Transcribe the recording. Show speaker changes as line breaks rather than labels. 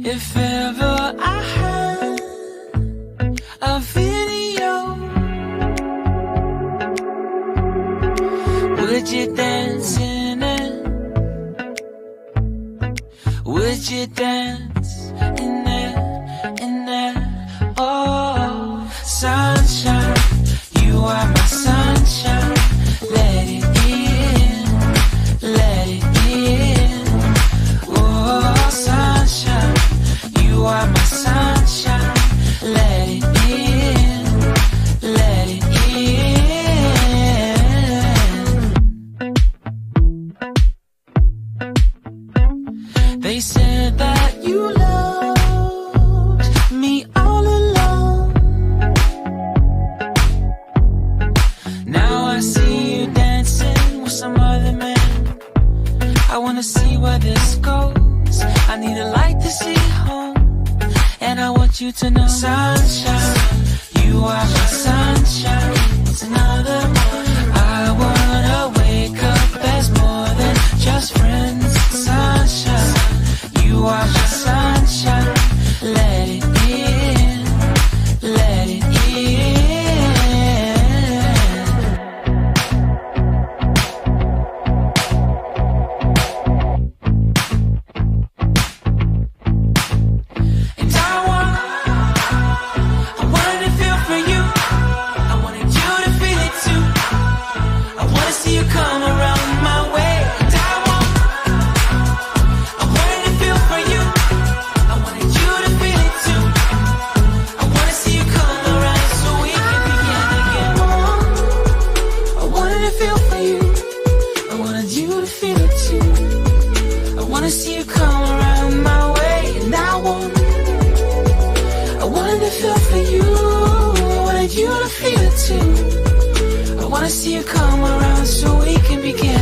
If ever I had a video, would you dance in it? Would you dance in it, in it? Oh, sunshine, you are my sunshine. Let it in, let it in. Oh, sunshine, you are my sunshine. Let it in, let it in. They said that you loved me all along. Now I see you dancing with some other man. I wanna see where this goes. I need a light to see home. And I want you to know, sunshine, you are my sunshine. It's another morning. I wanna wake up as more than just friends. Sunshine, you are my sunshine. Let it in, let it in. And I wanted to feel for you. I wanted you to feel it too. I wanna see you come around my way. And I wanted to feel for you. I wanted you to feel it too. I wanna see you come around so we can begin again. I wanted to feel for you. I wanted you to feel it too. I wanna see you come around my way. And I wanted to feel for you. I wanted you to feel it too. I wanna see you come around so we can begin